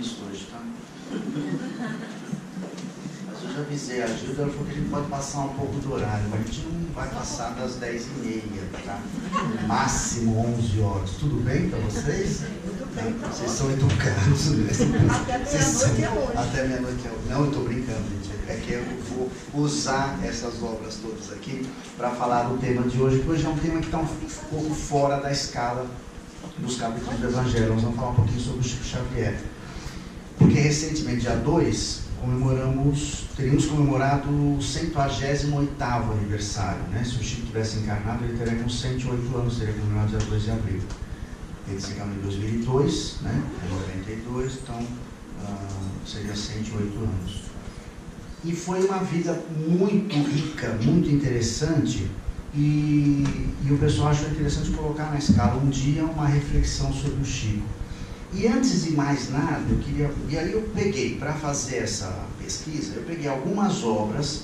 nisso hoje, tá? Mas eu já avisei a Gilda, ela falou que a gente pode passar um pouco do horário, mas a gente não vai passar das 10h30, tá? Máximo 11 horas. Tudo bem para vocês? Vocês são educados, né? Até meia-noite é hoje. Não, eu estou brincando, gente. É que eu vou usar essas obras todas aqui para falar do tema de hoje, que hoje é um tema que está um pouco fora da escala dos capítulos do Evangelho. Nós vamos falar um pouquinho sobre o Chico Xavier. Porque recentemente, dia 2, teríamos comemorado o 188º aniversário, né? Se o Chico tivesse encarnado, ele teria com 108 anos, seria comemorado dia 2 de abril. Ele se encarnou em 2002, né? Em 92, então seria 108 anos. E foi uma vida muito rica, muito interessante, e o pessoal achou interessante colocar na escala um dia uma reflexão sobre o Chico. E antes de mais nada, e aí eu peguei, para fazer essa pesquisa, eu peguei algumas obras,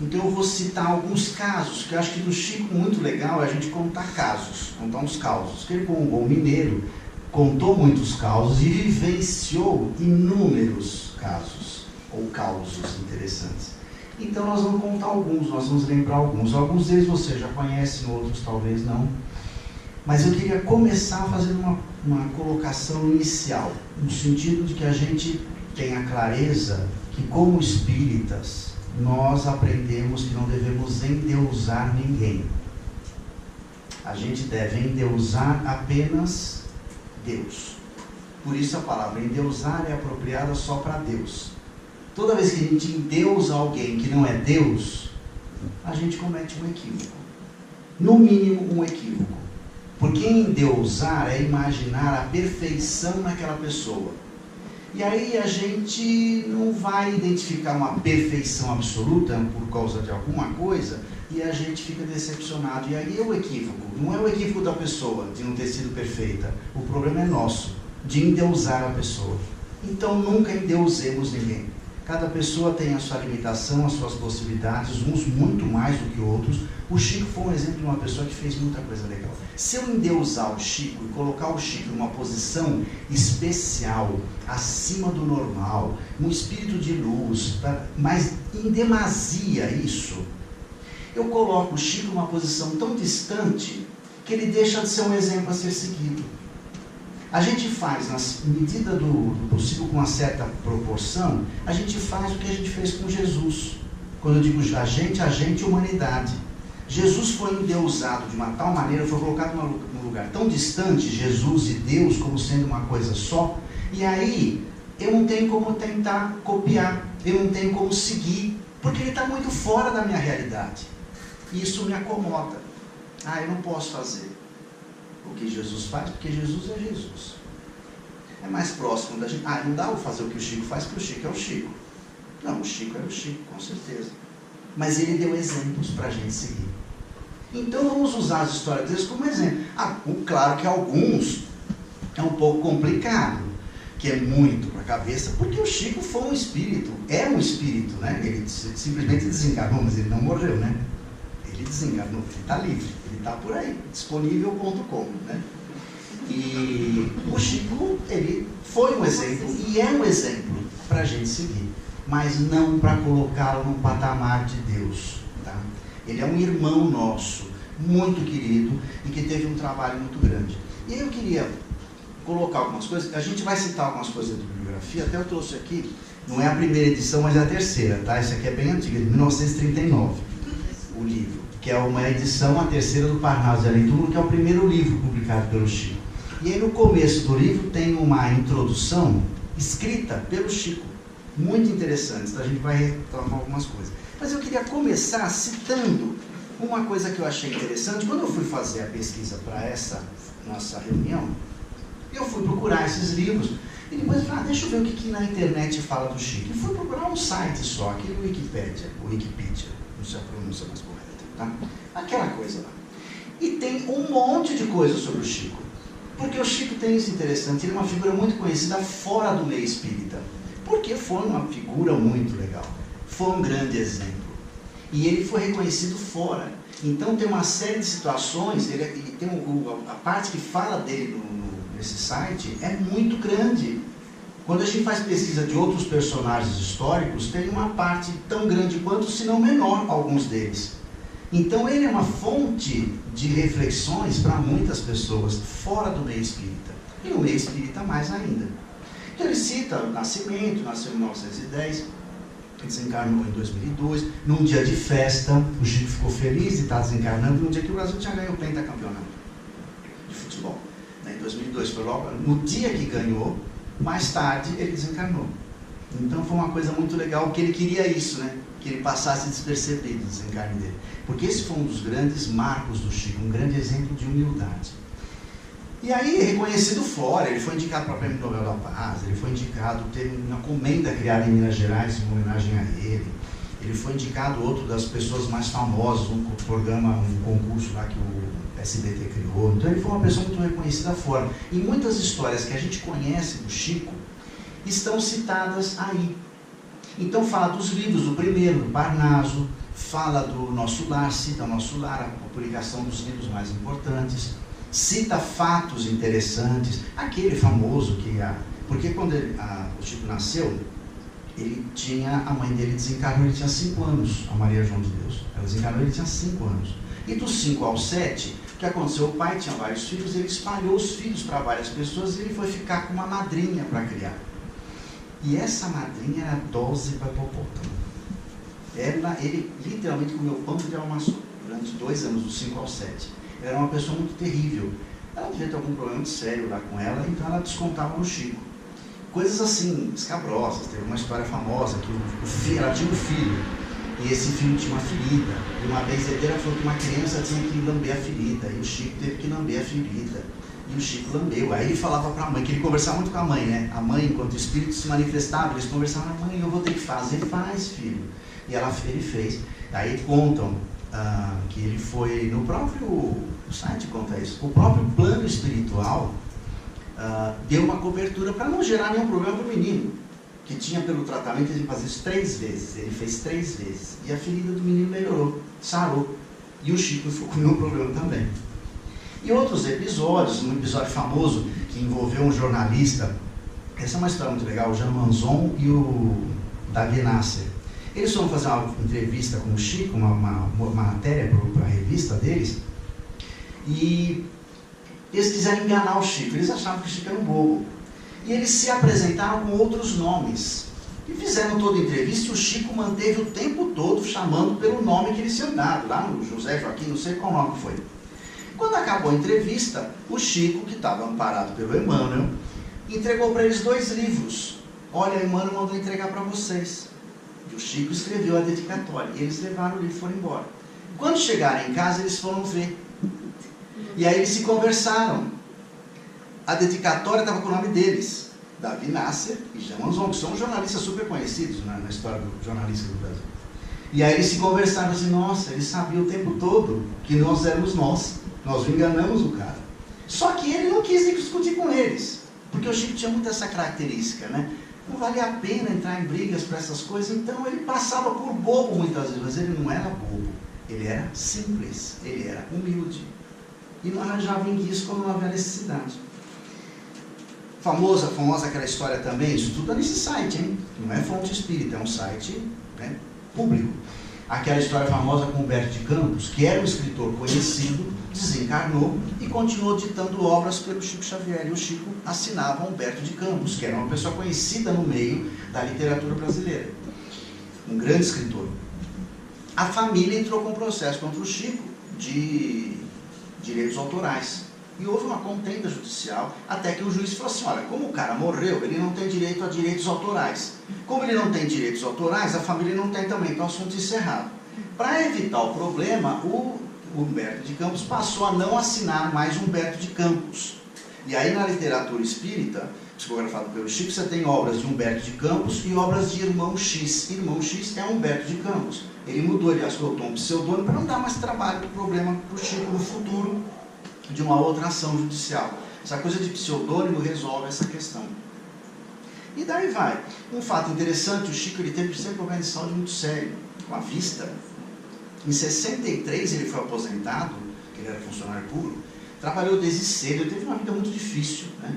então eu vou citar alguns casos, que eu acho que do Chico muito legal é a gente contar uns causos, que ele, como um bom mineiro, contou muitos causos e vivenciou inúmeros casos, ou causos interessantes. Então nós vamos contar alguns, nós vamos lembrar alguns deles você já conhece, outros talvez não. Mas eu queria começar fazendo uma colocação inicial, no sentido de que a gente tenha clareza que, como espíritas, nós aprendemos que não devemos endeusar ninguém. A gente deve endeusar apenas Deus. Por isso a palavra endeusar é apropriada só para Deus. Toda vez que a gente endeusa alguém que não é Deus, a gente comete um equívoco. No mínimo, um equívoco. Porque endeusar é imaginar a perfeição naquela pessoa. E aí a gente não vai identificar uma perfeição absoluta por causa de alguma coisa e a gente fica decepcionado. E aí é o equívoco. Não é o equívoco da pessoa de não ter sido perfeita. O problema é nosso, de endeusar a pessoa. Então nunca endeusemos ninguém. Cada pessoa tem a sua limitação, as suas possibilidades, uns muito mais do que outros. O Chico foi um exemplo de uma pessoa que fez muita coisa legal. Se eu endeusar o Chico e colocar o Chico numa posição especial, acima do normal, um espírito de luz, mas em demasia isso, eu coloco o Chico numa posição tão distante que ele deixa de ser um exemplo a ser seguido. A gente faz, na medida do possível, com uma certa proporção, a gente faz o que a gente fez com Jesus. Quando eu digo a gente, humanidade. Jesus foi endeusado de uma tal maneira, foi colocado num lugar tão distante, Jesus e Deus, como sendo uma coisa só, e aí eu não tenho como tentar copiar, eu não tenho como seguir, porque ele está muito fora da minha realidade. E isso me acomoda. Eu não posso fazer o que Jesus faz, porque Jesus é Jesus. É mais próximo da gente. Não dá para fazer o que o Chico faz, porque o Chico é o Chico. Não, o Chico é o Chico, com certeza. Mas ele deu exemplos para a gente seguir. Então vamos usar as histórias deles como exemplo. Claro que alguns é um pouco complicado, que é muito para a cabeça, porque o Chico foi um espírito, é um espírito, né? Ele simplesmente desencarnou, mas ele não morreu, né? Ele desencarnou, ele está livre, ele está por aí, disponível.com, né? E o Chico, ele foi um exemplo, e é um exemplo para a gente seguir, mas não para colocá-lo num patamar de Deus, tá? Ele é um irmão nosso, muito querido, e que teve um trabalho muito grande. E eu queria colocar algumas coisas, a gente vai citar algumas coisas da bibliografia, até eu trouxe aqui, não é a primeira edição, mas é a terceira, tá? Essa aqui é bem antiga, de 1939, o livro, que é uma edição, a terceira do Parnaso de Além Túmulo, que é o primeiro livro publicado pelo Chico. E aí no começo do livro tem uma introdução escrita pelo Chico, muito interessante, então a gente vai retomar algumas coisas. Mas eu queria começar citando uma coisa que eu achei interessante. Quando eu fui fazer a pesquisa para essa nossa reunião, eu fui procurar esses livros, e depois falei, deixa eu ver o que na internet fala do Chico. E fui procurar um site só, aquele Wikipedia, não sei a pronúncia mais correta, tá? Aquela coisa lá. E tem um monte de coisa sobre o Chico. Porque o Chico tem isso interessante, ele é uma figura muito conhecida fora do meio espírita. Porque foi uma figura muito legal. Foi um grande exemplo. E ele foi reconhecido fora. Então tem uma série de situações, a parte que fala dele nesse site é muito grande. Quando a gente faz pesquisa de outros personagens históricos, tem uma parte tão grande quanto, se não menor, alguns deles. Então ele é uma fonte de reflexões para muitas pessoas fora do meio espírita. E no meio espírita mais ainda. Então ele cita o nascimento, nasceu em 1910, desencarnou em 2002, num dia de festa, o Chico ficou feliz de estar desencarnando, num dia que o Brasil tinha ganho o pentacampeonato de futebol. Em 2002, foi logo no dia que ganhou, mais tarde ele desencarnou. Então foi uma coisa muito legal, que ele queria isso, né? Que ele passasse despercebido o desencarne dele. Porque esse foi um dos grandes marcos do Chico, um grande exemplo de humildade. E aí, reconhecido fora, ele foi indicado para o Prêmio Nobel da Paz, ele foi indicado, teve uma comenda criada em Minas Gerais em homenagem a ele. Ele foi indicado outro das pessoas mais famosas, um programa, um concurso lá que o SBT criou. Então ele foi uma pessoa muito reconhecida fora. E muitas histórias que a gente conhece do Chico estão citadas aí. Então fala dos livros, do primeiro, do Parnaso, fala do Nosso Lar, cita o Nosso Lar, a publicação dos livros mais importantes, cita fatos interessantes, aquele famoso que porque quando o Chico nasceu, a mãe dele desencarnou, ele tinha 5 anos, a Maria João de Deus. Ela desencarnou, ele tinha 5 anos. E dos 5 aos 7, o que aconteceu? O pai tinha vários filhos, ele espalhou os filhos para várias pessoas e ele foi ficar com uma madrinha para criar. E essa madrinha era Dose Hipopótamo. Ele literalmente comeu pão de almaço durante 2 anos, dos 5 aos 7. Ela era uma pessoa muito terrível. Ela devia ter algum problema muito sério lá com ela, então ela descontava no Chico. Coisas assim, escabrosas. Teve uma história famosa que ela tinha um filho, e esse filho tinha uma ferida. E uma vez ela falou que uma criança tinha que lamber a ferida, e o Chico teve que lamber a ferida. E o Chico lambeu. Aí ele falava para a mãe, que ele conversava muito com a mãe, né? A mãe, enquanto o espírito se manifestava, eles conversavam, mãe, eu vou ter que fazer. Ele faz, filho. E ele fez. Aí contam que ele foi, no próprio site conta isso, o próprio plano espiritual deu uma cobertura para não gerar nenhum problema para o menino, que tinha pelo tratamento, ele fazia isso 3 vezes, ele fez 3 vezes, e a ferida do menino melhorou, sarou, e o Chico ficou com nenhum problema também. E outros episódios, um episódio famoso que envolveu um jornalista, essa é uma história muito legal, o Jean Manzon e o Davi Nasser. Eles foram fazer uma entrevista com o Chico, uma matéria para a revista deles, e eles quiseram enganar o Chico, eles achavam que o Chico era um bobo. E eles se apresentaram com outros nomes. E fizeram toda a entrevista e o Chico manteve o tempo todo chamando pelo nome que eles tinham dado, lá no José Joaquim, não sei qual nome foi. Quando acabou a entrevista, o Chico, que estava amparado pelo Emmanuel, entregou para eles 2 livros. Olha, Emmanuel mandou entregar para vocês. E o Chico escreveu a dedicatória. E eles levaram o livro e foram embora. Quando chegaram em casa, eles foram ver. E aí eles se conversaram. A dedicatória estava com o nome deles, Davi Nasser e Jean Manzon, que são jornalistas super conhecidos na história do jornalista do Brasil. E aí eles se conversaram assim, nossa, eles sabiam o tempo todo que nós éramos nós enganamos o cara. Só que ele não quis discutir com eles, porque o Chico tinha muito essa característica, né? Não valia a pena entrar em brigas para essas coisas, então ele passava por bobo muitas vezes, mas ele não era bobo, ele era simples, ele era humilde. E não arranjava enguiço quando não havia necessidade. Famosa aquela história também, isso tudo é nesse site, hein? Não é fonte espírita, é um site, né, público. Aquela história famosa com Humberto de Campos, que era um escritor conhecido, desencarnou e continuou ditando obras pelo Chico Xavier. E o Chico assinava Humberto de Campos, que era uma pessoa conhecida no meio da literatura brasileira. Um grande escritor. A família entrou com um processo contra o Chico de direitos autorais. E houve uma contenda judicial, até que o juiz falou assim, olha, como o cara morreu, ele não tem direito a direitos autorais. Como ele não tem direitos autorais, a família não tem também, então o assunto encerrado. Para evitar o problema, o Humberto de Campos passou a não assinar mais Humberto de Campos. E aí na literatura espírita, psicografado pelo Chico, você tem obras de Humberto de Campos e obras de Irmão X. Irmão X é Humberto de Campos. Ele mudou, ele adotou um pseudônimo para não dar mais trabalho do problema para o Chico no futuro de uma outra ação judicial. Essa coisa de pseudônimo resolve essa questão. E daí vai. Um fato interessante, o Chico ele teve sempre um problema de saúde muito sério, com a vista. Em 63 ele foi aposentado, ele era funcionário público, trabalhou desde cedo, ele teve uma vida muito difícil, né?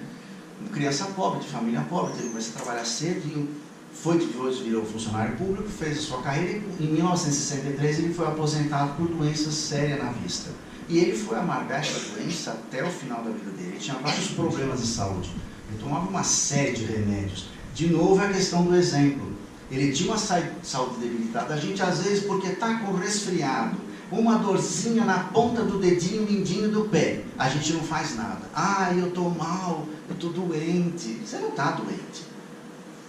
criança pobre, de família pobre, ele começou a trabalhar cedo, virou funcionário público, fez a sua carreira e em 1963 ele foi aposentado por doença séria na vista. E ele foi amargar essa doença até o final da vida dele. Ele tinha vários problemas de saúde. Ele tomava uma série de remédios. De novo, é a questão do exemplo. Ele tinha uma saúde debilitada. A gente, às vezes, porque está com resfriado, uma dorzinha na ponta do dedinho mindinho do pé, a gente não faz nada. Ah, eu estou mal, eu estou doente. Você não está doente.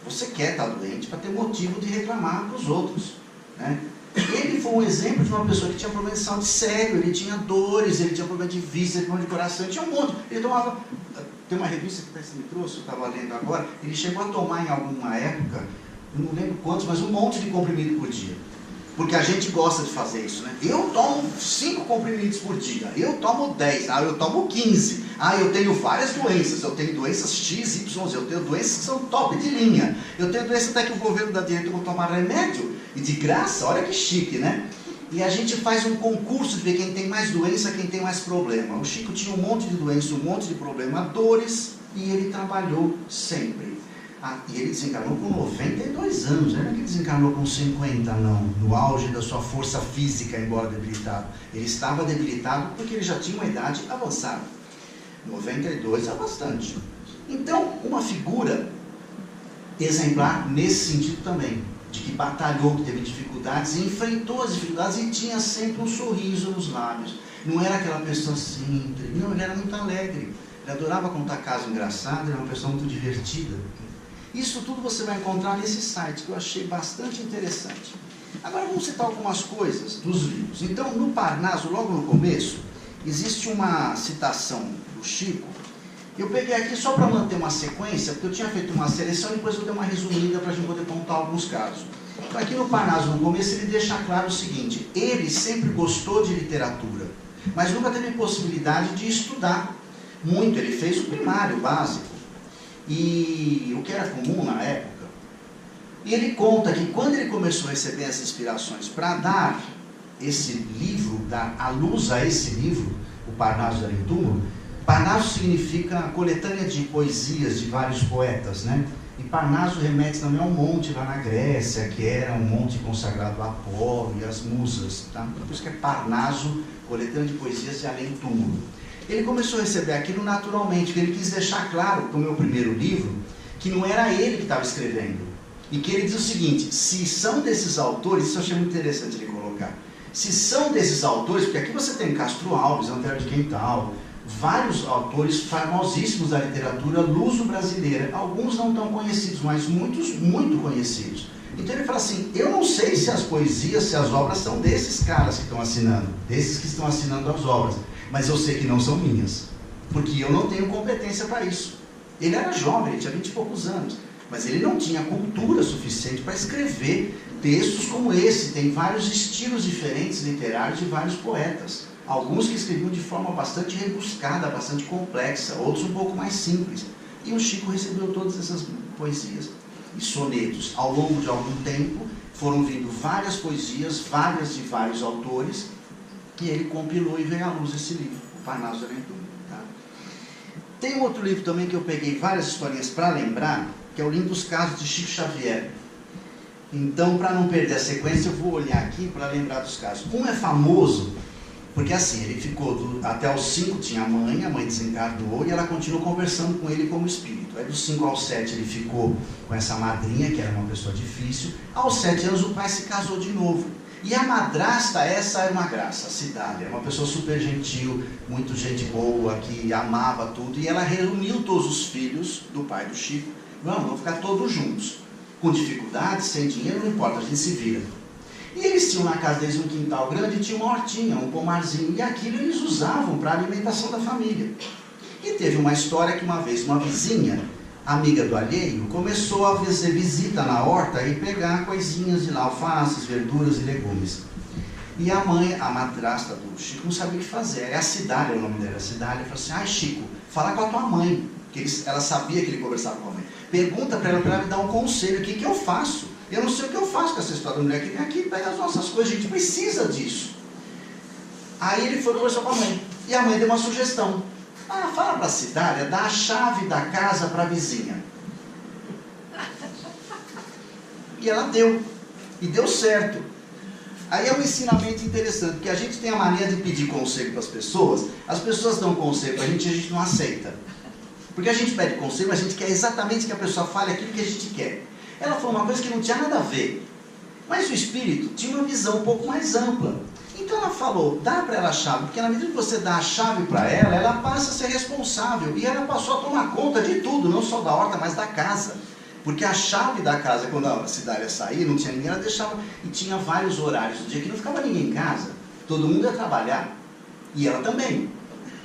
Você quer estar doente para ter motivo de reclamar para os outros, né? Ele foi um exemplo de uma pessoa que tinha problema de saúde sério, ele tinha dores, ele tinha problema de vista, ele tinha problema de coração, ele tinha um monte. Ele tomava, tem uma revista que você me trouxe, eu estava lendo agora, ele chegou a tomar em alguma época, eu não lembro quantos, mas um monte de comprimido por dia. Porque a gente gosta de fazer isso, né? Eu tomo 5 comprimidos por dia, eu tomo 10, eu tomo 15. Eu tenho várias doenças, eu tenho doenças X, Y, eu tenho doenças que são top de linha. Eu tenho doença até que o governo dá direito para tomar remédio, e de graça, olha que chique, né? E a gente faz um concurso de ver quem tem mais doença, quem tem mais problema. O Chico tinha um monte de doença, um monte de problema, dores, e ele trabalhou sempre. E ele desencarnou com 92 anos, não é que ele desencarnou com 50, não, no auge da sua força física, embora debilitado. Ele estava debilitado porque ele já tinha uma idade avançada. 92 é bastante. Então, uma figura exemplar nesse sentido também, de que batalhou, que teve dificuldades, e enfrentou as dificuldades e tinha sempre um sorriso nos lábios. Não era aquela pessoa simples, não, ele era muito alegre. Ele adorava contar casos engraçados, era uma pessoa muito divertida. Isso tudo você vai encontrar nesse site, que eu achei bastante interessante. Agora vamos citar algumas coisas dos livros. Então, no Parnaso, logo no começo, existe uma citação do Chico. Eu peguei aqui só para manter uma sequência, porque eu tinha feito uma seleção e depois eu dei uma resumida para a gente poder contar alguns casos. Então, aqui no Parnaso, no começo, ele deixa claro o seguinte: ele sempre gostou de literatura, mas nunca teve possibilidade de estudar muito. Ele fez o primário, o básico. E o que era comum na época. E ele conta que quando ele começou a receber essas inspirações para dar esse livro, dar a luz a esse livro, o Parnaso Além do Túmulo, Parnaso significa coletânea de poesias de vários poetas, né? E Parnaso remete também a um monte lá na Grécia, que era um monte consagrado a Apolo e as musas, tá? Por isso que é Parnaso, coletânea de poesias de Além do Túmulo. Ele começou a receber aquilo naturalmente, porque ele quis deixar claro, no meu primeiro livro, que não era ele que estava escrevendo. E que ele diz o seguinte: se são desses autores, isso eu achei muito interessante ele colocar, se são desses autores, porque aqui você tem Castro Alves, Antero de Quental, vários autores famosíssimos da literatura luso-brasileira, alguns não tão conhecidos, mas muitos muito conhecidos. Então ele fala assim: eu não sei se as poesias, se as obras são desses caras que estão assinando, desses que estão assinando as obras, mas eu sei que não são minhas, porque eu não tenho competência para isso. Ele era jovem, ele tinha 20 e poucos anos, mas ele não tinha cultura suficiente para escrever textos como esse. Tem vários estilos diferentes literários de vários poetas, alguns que escreviam de forma bastante rebuscada, bastante complexa, outros um pouco mais simples. E o Chico recebeu todas essas poesias e sonetos. Ao longo de algum tempo foram vindo várias poesias, várias de vários autores, e ele compilou e veio à luz esse livro, o Parnaso Além do Túmulo, tá? Tem um outro livro também que eu peguei várias historinhas para lembrar, que é o livro dos casos de Chico Xavier. Então, para não perder a sequência, eu vou olhar aqui para lembrar dos casos. Um é famoso, porque assim, ele ficou até os 5 tinha a mãe desencarnou, e ela continuou conversando com ele como espírito. Aí dos 5 aos 7 ele ficou com essa madrinha, que era uma pessoa difícil. Aos 7 anos o pai se casou de novo. E a madrasta, essa era uma graça, a Cidália, uma pessoa super gentil, muito gente boa, que amava tudo, e ela reuniu todos os filhos do pai do Chico. Vamos ficar todos juntos, com dificuldades, sem dinheiro, não importa, a gente se vira. E eles tinham na casa deles um quintal grande, e tinha uma hortinha, um pomarzinho, e aquilo eles usavam para a alimentação da família. E teve uma história que uma vez uma vizinha, amiga do alheio, começou a fazer visita na horta e pegar coisinhas de lá, alfaces, verduras e legumes. E a mãe, a madrasta do Chico, não sabia o que fazer. É a Cidália, o nome dela, a Cidália, falou assim: ai Chico, fala com a tua mãe. Porque ela sabia que ele conversava com a mãe. Pergunta para ela me dar um conselho, o que eu faço? Eu não sei o que eu faço com essa história da mulher que vem aqui e pega as nossas coisas, a gente precisa disso. Aí ele foi conversar com a mãe, e a mãe deu uma sugestão. Ah, fala para a Cidália, dá a chave da casa para a vizinha. E ela deu. E deu certo. Aí é um ensinamento interessante, porque a gente tem a mania de pedir conselho para as pessoas dão conselho para a gente não aceita. Porque a gente pede conselho, mas a gente quer exatamente que a pessoa fale aquilo que a gente quer. Ela falou uma coisa que não tinha nada a ver. Mas o espírito tinha uma visão um pouco mais ampla. Então ela falou, dá para ela a chave, porque na medida que você dá a chave para ela, ela passa a ser responsável. E ela passou a tomar conta de tudo, não só da horta, mas da casa. Porque a chave da casa, quando a Cidália saía, não tinha ninguém, ela deixava. E tinha vários horários do dia que não ficava ninguém em casa. Todo mundo ia trabalhar. E ela também.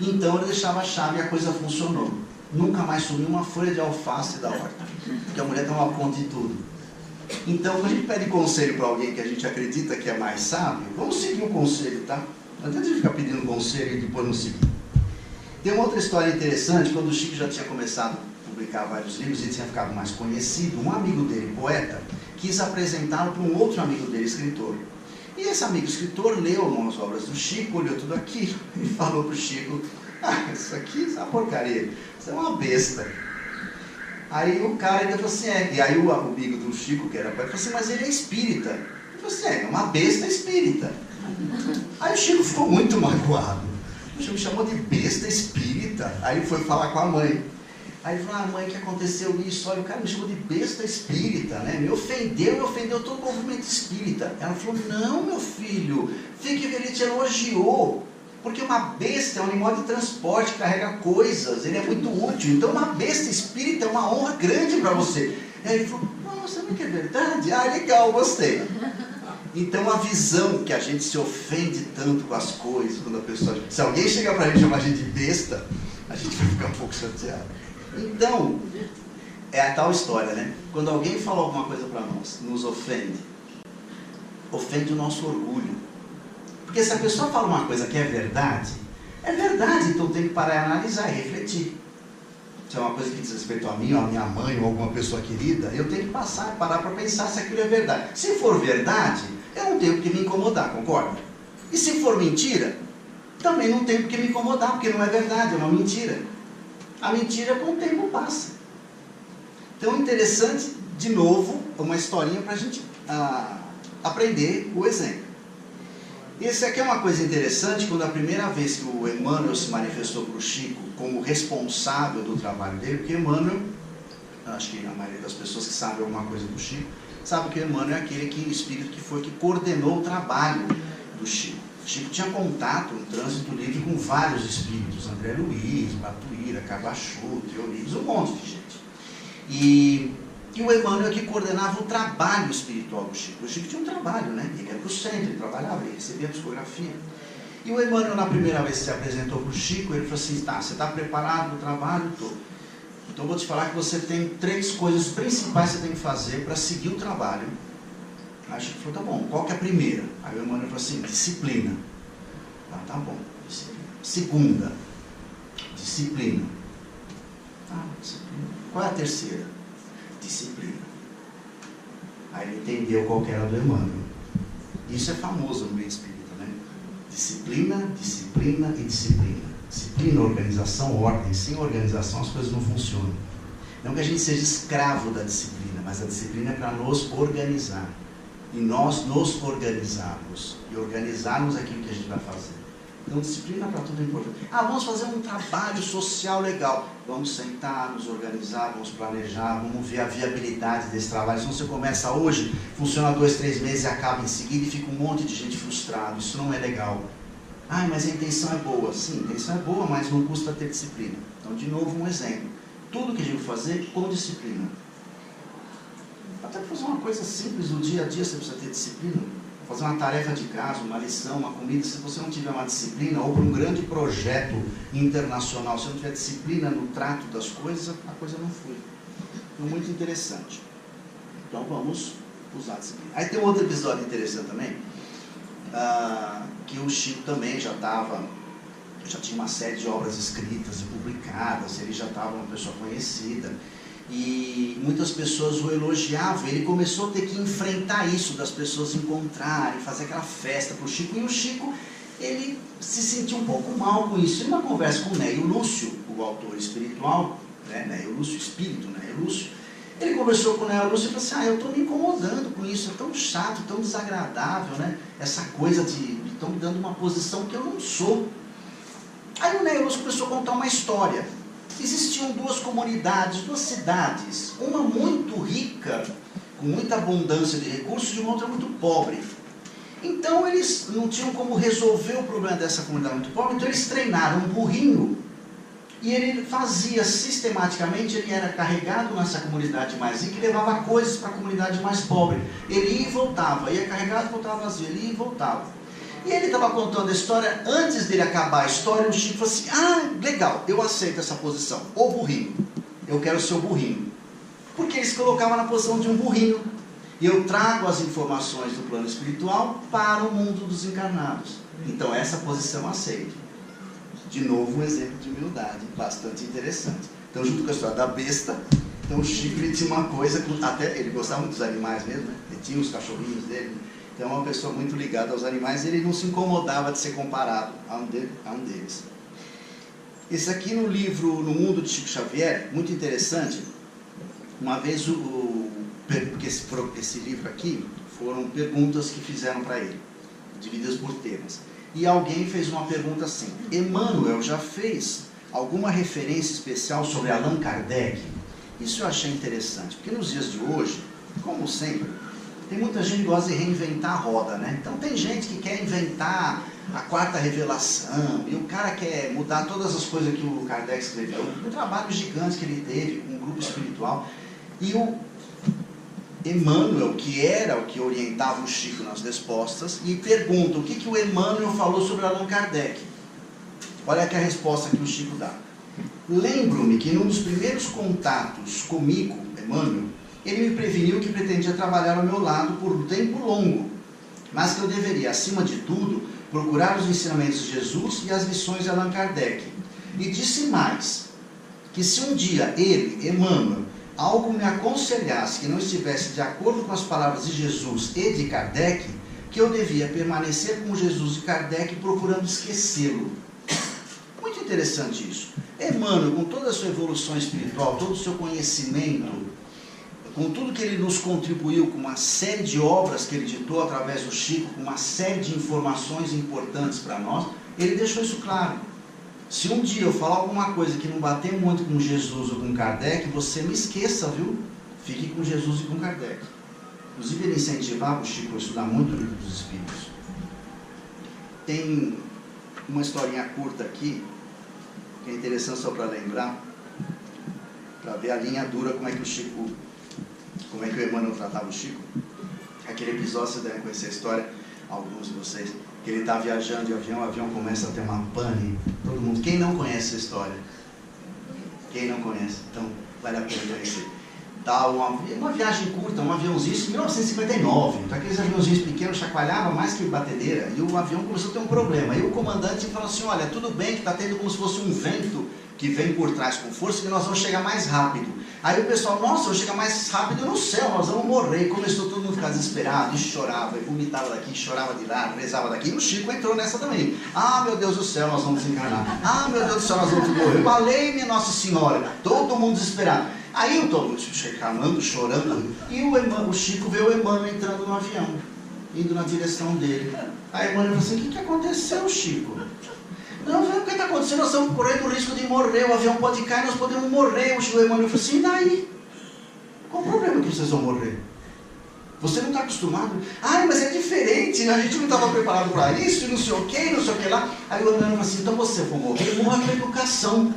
Então ela deixava a chave e a coisa funcionou. Nunca mais sumiu uma folha de alface da horta. Porque a mulher tomava conta de tudo. Então, quando a gente pede conselho para alguém que a gente acredita que é mais sábio, vamos seguir o conselho, tá? Não adianta a gente ficar pedindo conselho e depois não seguir. Tem uma outra história interessante, quando o Chico já tinha começado a publicar vários livros e tinha ficado mais conhecido, um amigo dele, poeta, quis apresentá-lo para um outro amigo dele, escritor. E esse amigo escritor leu as obras do Chico, olhou tudo aquilo e falou para o Chico, isso aqui é uma porcaria, isso é uma besta. Aí o cara ainda falou assim, e aí o amigo do Chico, que era poeta, falou assim, mas ele é espírita. Ele falou assim, é uma besta espírita. Aí o Chico ficou muito magoado. O Chico me chamou de besta espírita. Aí ele foi falar com a mãe. Aí ele falou, mãe, que aconteceu isso? Olha, o cara me chamou de besta espírita, né? Me ofendeu todo o movimento espírita. Ela falou, não, meu filho, fique feliz, ele te elogiou. Porque uma besta é um animal de transporte, carrega coisas, ele é muito útil. Então uma besta espírita é uma honra grande para você. E aí ele falou, nossa, não é que é verdade? Ah, legal, gostei. Então a visão que a gente se ofende tanto com as coisas, quando a pessoa... Se alguém chegar para a gente e chamar a gente de besta, a gente vai ficar um pouco chateado. Então, é a tal história, né? Quando alguém fala alguma coisa para nós, nos ofende o nosso orgulho. Porque se a pessoa fala uma coisa que é verdade, então tem que parar e analisar e refletir. Se é uma coisa que diz respeito a mim, ou a minha mãe, ou alguma pessoa querida, eu tenho que parar para pensar se aquilo é verdade. Se for verdade, eu não tenho que me incomodar, concorda? E se for mentira, também não tenho que me incomodar, porque não é verdade, é uma mentira. A mentira com o tempo passa. Então é interessante, de novo, uma historinha para a gente aprender o exemplo. Esse aqui é uma coisa interessante, quando a primeira vez que o Emmanuel se manifestou para o Chico como responsável do trabalho dele, porque Emmanuel, acho que a maioria das pessoas que sabem alguma coisa do Chico, sabe que Emmanuel é aquele espírito que coordenou o trabalho do Chico. O Chico tinha contato, um trânsito livre com vários espíritos, André Luiz, Batuíra, Cabachu, Teorides, um monte de gente. E o Emmanuel é que coordenava o trabalho espiritual do Chico. O Chico tinha um trabalho, né? Ele ia para o centro, ele trabalhava, ele recebia a psicografia. E o Emmanuel, na primeira vez que se apresentou para o Chico, ele falou assim, tá, você está preparado para o trabalho? Tô. Então eu vou te falar que você tem 3 coisas principais que você tem que fazer para seguir o trabalho. Aí o Chico falou, tá bom, qual que é a primeira? Aí o Emmanuel falou assim, disciplina. Ah, tá bom, disciplina. Segunda, disciplina. Ah, disciplina. Qual é a terceira? Disciplina. Aí ele entendeu qual que era do Emmanuel. Isso é famoso no meio espírita, né? Disciplina, disciplina e disciplina. Disciplina, organização, ordem. Sem organização as coisas não funcionam. Não que a gente seja escravo da disciplina, mas a disciplina é para nos organizar. E nós nos organizarmos. E organizarmos aquilo que a gente vai fazer. Então, disciplina para tudo é importante. Ah, vamos fazer um trabalho social legal. Vamos sentar, nos organizar, vamos planejar, vamos ver a viabilidade desse trabalho. Senão você começa hoje, funciona 2, 3 meses e acaba em seguida e fica um monte de gente frustrado. Isso não é legal. Ah, mas a intenção é boa. Sim, a intenção é boa, mas não custa ter disciplina. Então, de novo, um exemplo. Tudo que a gente vai fazer com disciplina. Até para fazer uma coisa simples no dia a dia, você precisa ter disciplina. Fazer uma tarefa de casa, uma lição, uma comida, se você não tiver uma disciplina, ou para um grande projeto internacional, se não tiver disciplina no trato das coisas, a coisa não flui. Então, muito interessante. Então, vamos usar a disciplina. Aí tem um outro episódio interessante também, que o Chico também já tinha uma série de obras escritas e publicadas, ele já estava uma pessoa conhecida. E muitas pessoas o elogiavam, ele começou a ter que enfrentar isso, das pessoas encontrarem, fazer aquela festa para o Chico, e o Chico ele se sentiu um pouco mal com isso. Em uma conversa com Neio Lúcio, o autor espiritual, né, Neio Lúcio, espírito, Neio Lúcio, ele conversou com o Neio Lúcio e falou assim, eu estou me incomodando com isso, é tão chato, tão desagradável, né? Essa coisa de estão me dando uma posição que eu não sou. Aí o Neio Lúcio começou a contar uma história. Existiam duas comunidades, duas cidades, uma muito rica, com muita abundância de recursos, e uma outra muito pobre. Então eles não tinham como resolver o problema dessa comunidade muito pobre, então eles treinaram um burrinho, e ele fazia sistematicamente, ele era carregado nessa comunidade mais rica e levava coisas para a comunidade mais pobre. Ele ia e voltava, ia carregado e voltava vazio, ele ia e voltava. E ele estava contando a história, antes dele acabar a história, o Chico falou assim, legal, eu aceito essa posição, o burrinho, eu quero ser o burrinho. Porque ele se colocava na posição de um burrinho. E eu trago as informações do plano espiritual para o mundo dos encarnados. Então essa posição eu aceito. De novo um exemplo de humildade, bastante interessante. Então junto com a história da besta, então o Chico ele tinha uma coisa, até ele gostava muito dos animais mesmo, né? Ele tinha os cachorrinhos dele, então é uma pessoa muito ligada aos animais, ele não se incomodava de ser comparado a um deles. Esse aqui no livro No Mundo de Chico Xavier, muito interessante, uma vez porque esse livro aqui foram perguntas que fizeram para ele, divididas por temas. E alguém fez uma pergunta assim, Emmanuel já fez alguma referência especial sobre Allan Kardec? Isso eu achei interessante, porque nos dias de hoje, como sempre, tem muita gente que gosta de reinventar a roda, né? Então tem gente que quer inventar a quarta revelação, e o cara quer mudar todas as coisas que o Kardec escreveu, um trabalho gigante que ele teve com um grupo espiritual. E o Emmanuel, que era o que orientava o Chico nas respostas, e pergunta o que o Emmanuel falou sobre Allan Kardec. Olha aqui a resposta que o Chico dá. Lembro-me que num dos primeiros contatos comigo, Emmanuel, ele me preveniu que pretendia trabalhar ao meu lado por um tempo longo, mas que eu deveria, acima de tudo, procurar os ensinamentos de Jesus e as lições de Allan Kardec. E disse mais, que se um dia ele, Emmanuel, algo me aconselhasse que não estivesse de acordo com as palavras de Jesus e de Kardec, que eu devia permanecer com Jesus e Kardec procurando esquecê-lo. Muito interessante isso. Emmanuel, com toda a sua evolução espiritual, todo o seu conhecimento, com tudo que ele nos contribuiu, com uma série de obras que ele ditou através do Chico, com uma série de informações importantes para nós, ele deixou isso claro. Se um dia eu falar alguma coisa que não bater muito com Jesus ou com Kardec, você me esqueça, viu? Fique com Jesus e com Kardec. Inclusive ele incentivava o Chico a estudar muito o Livro dos Espíritos. Tem uma historinha curta aqui, que é interessante só para lembrar, para ver a linha dura, como é que o Emmanuel tratava o Chico. Aquele episódio, vocês devem conhecer a história, alguns de vocês, que ele está viajando de avião, o avião começa a ter uma pane, todo mundo, quem não conhece essa história? Quem não conhece? Então, vale a pena conhecer. Tá, uma viagem curta, um aviãozinho, em 1959, então aqueles aviãozinhos pequenos chacoalhavam mais que batedeira, e o avião começou a ter um problema. Aí o comandante falou assim, olha, tudo bem que está tendo como se fosse um vento que vem por trás com força, que nós vamos chegar mais rápido. Aí o pessoal, nossa, vamos chegar mais rápido no céu, nós vamos morrer. E começou todo mundo a ficar desesperado, e chorava, e vomitava daqui, chorava de lá, rezava daqui. E o Chico entrou nessa também. Ah, meu Deus do céu, nós vamos desencarnar. Ah, meu Deus do céu, nós vamos morrer. Valei-me Nossa Senhora. Todo mundo desesperado. Aí eu estou reclamando, chorando, e o Chico vê o Emmanuel entrando no avião, indo na direção dele. Aí o Emmanuel falou assim, o que aconteceu, Chico? Não, o que está acontecendo? Nós estamos correndo o risco de morrer, o avião pode cair, nós podemos morrer. O Emmanuel falou assim, e daí? Qual o problema que vocês vão morrer? Você não está acostumado? Ah, mas é diferente, a gente não estava preparado para isso, e não sei o que lá. Aí o Emmanuel falou assim, então você for morrer, morra com educação,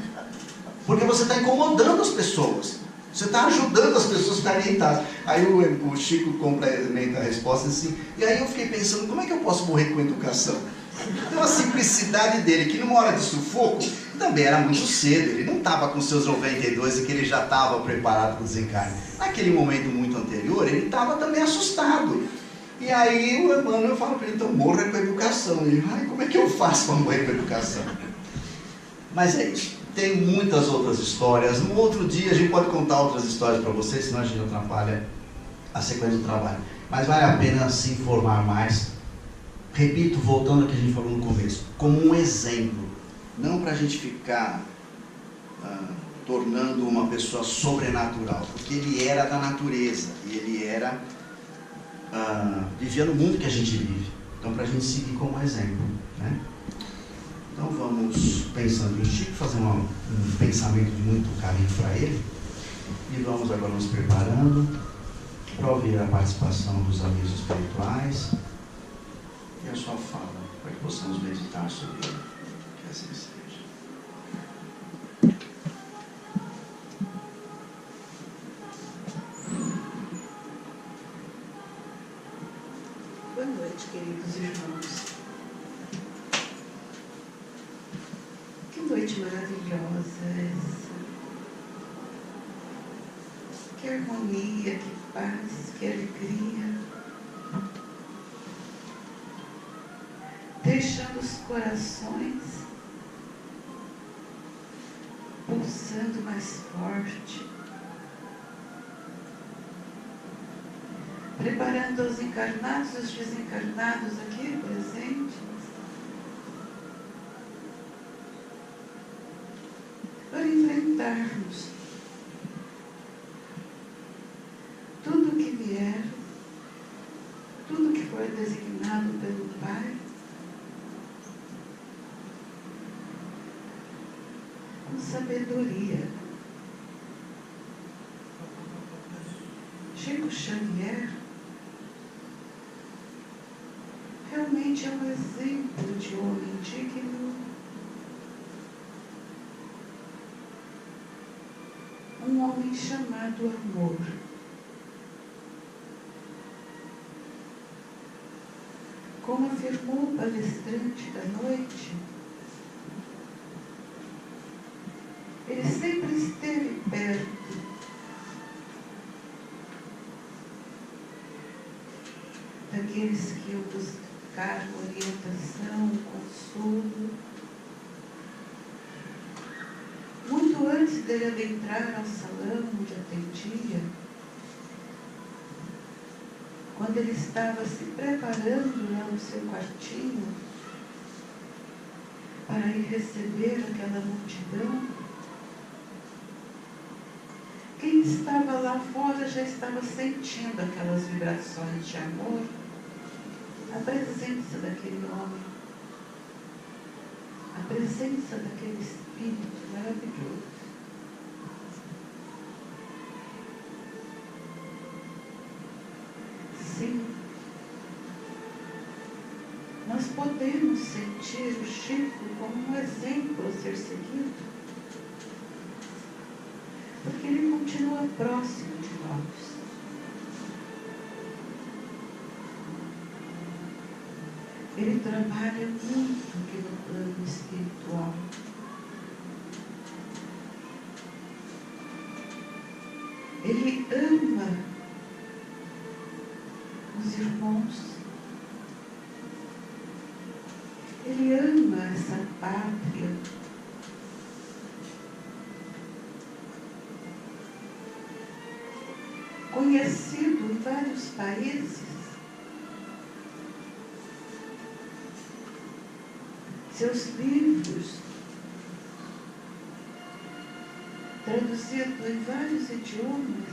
porque você está incomodando as pessoas. Você está ajudando as pessoas a estarem irritadas. Aí o Chico complementa a resposta assim, e aí eu fiquei pensando, como é que eu posso morrer com educação? Então a simplicidade dele, que numa hora de sufoco, também era muito cedo, ele não estava com seus 92 e que ele já estava preparado para o desencarne. Naquele momento muito anterior, ele estava também assustado. E aí o Emmanuel fala para ele, então morra com educação. E ele, ai, como é que eu faço para morrer com educação? Mas é isso. Tem muitas outras histórias. No outro dia a gente pode contar outras histórias para vocês, senão a gente atrapalha a sequência do trabalho. Mas vale a pena se informar mais, repito, voltando ao que a gente falou no começo, como um exemplo, não para a gente ficar tornando uma pessoa sobrenatural, porque ele era da natureza, e ele era, vivia no mundo que a gente vive, então para a gente seguir como exemplo, né? Então vamos, pensando em Chico, fazer um pensamento de muito carinho para ele, e vamos agora nos preparando para ouvir a participação dos amigos espirituais e a sua fala, para que possamos meditar sobre ele. Que assim seja. Boa noite, queridos irmãos. Que noite maravilhosa essa. Que harmonia, que paz, que alegria. Deixando os corações pulsando mais forte. Preparando os encarnados e os desencarnados aqui presentes para enfrentarmos tudo que vier, tudo que for designado pelo Pai, com sabedoria. Chico Xavier realmente é um exemplo de homem digno, um homem chamado amor. Como afirmou o palestrante da noite, ele sempre esteve perto daqueles que iam buscar orientação, consolo. Muito antes dele adentrar ao salão onde atendia, quando ele estava se preparando lá no seu quartinho para ir receber aquela multidão, quem estava lá fora já estava sentindo aquelas vibrações de amor, a presença daquele homem, a presença daquele espírito maravilhoso. Sim, nós podemos sentir o Chico como um exemplo a ser seguido, porque ele continua próximo de nós. Ele trabalha muito aqui no plano espiritual. Ele ama os irmãos. Ele ama essa pátria. Conhecido em vários países, seus livros, traduzidos em vários idiomas,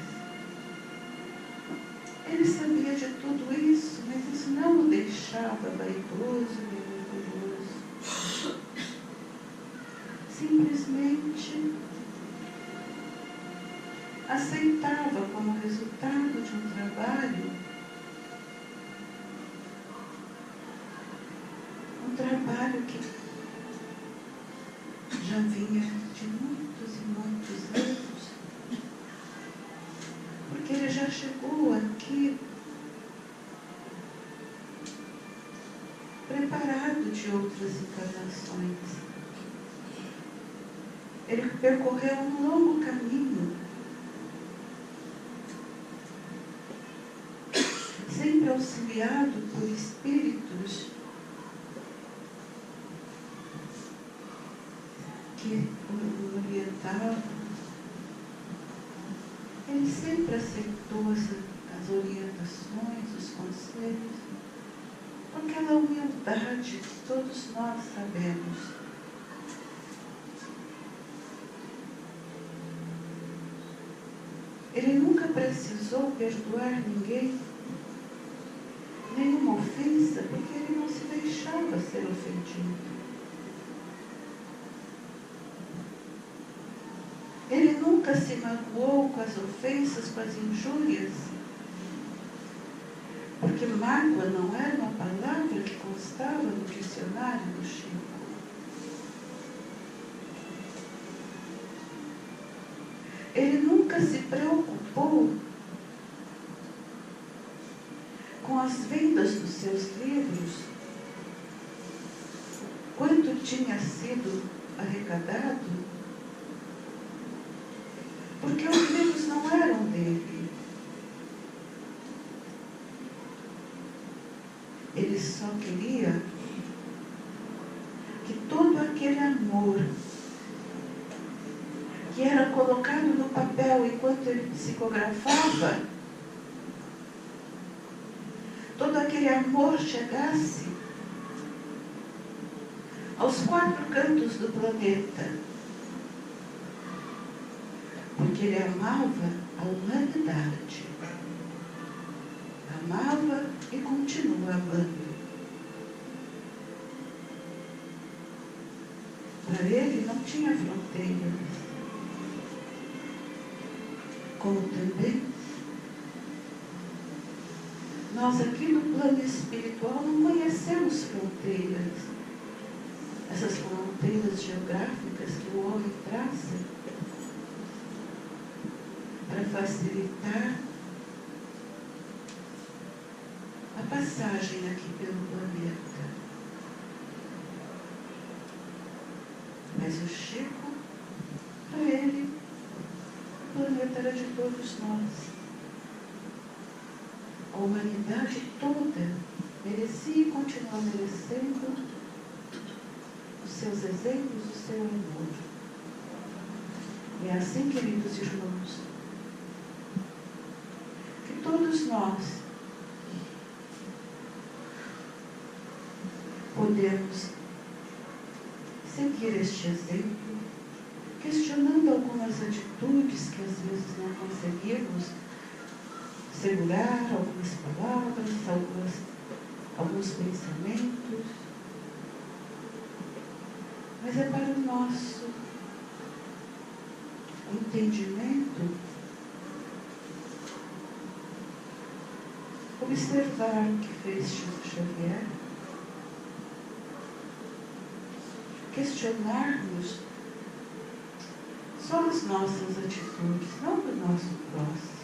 ele sabia de tudo isso, mas isso não o deixava vaidoso nem orgulhoso. Simplesmente aceitava como resultado de um trabalho, que já vinha de muitos e muitos anos, porque ele já chegou aqui preparado de outras encarnações. Ele percorreu um longo caminho, sempre auxiliado por espíritos que o orientavam. Ele sempre aceitou as orientações, os conselhos, com aquela humildade que todos nós sabemos. Ele nunca precisou perdoar ninguém, nenhuma ofensa, porque ele não se deixava ser ofendido. Ele nunca se magoou com as ofensas, com as injúrias, porque mágoa não era uma palavra que constava no dicionário do Chico. Ele nunca se preocupou com as vendas dos seus livros, quanto tinha sido arrecadado, porque os livros não eram dele. Ele só queria que todo aquele amor que era colocado no papel enquanto ele psicografava, todo aquele amor chegasse aos 4 cantos do planeta, porque ele amava a humanidade, amava e continua amando. Para ele não tinha fronteiras. Como também nós aqui no plano espiritual não conhecemos fronteiras, essas fronteiras geográficas que o homem traça para facilitar a passagem aqui pelo planeta. Mas o Chico, para ele, o planeta era de todos nós. A humanidade toda merecia e continua merecendo os seus exemplos, o seu amor. E é assim, queridos irmãos, que todos nós podemos seguir este exemplo, questionando algumas atitudes que às vezes não conseguimos segurar, algumas palavras, alguns pensamentos, mas é para o nosso entendimento observar o que fez Chico Xavier, questionarmos só as nossas atitudes, não do nosso próximo.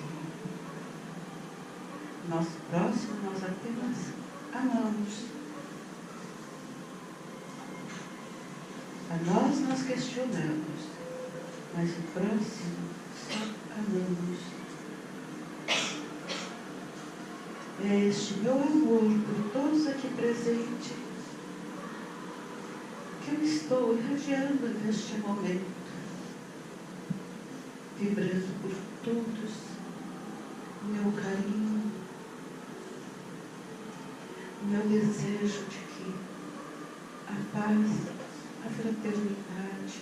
Nosso próximo nós apenas amamos. A nós questionamos, mas o próximo só amamos. É este meu amor por todos aqui presentes que eu estou irradiando neste momento, vibrando por todos, o meu carinho, o meu desejo de que a paz, a fraternidade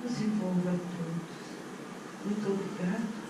nos envolva a todos. Muito obrigada.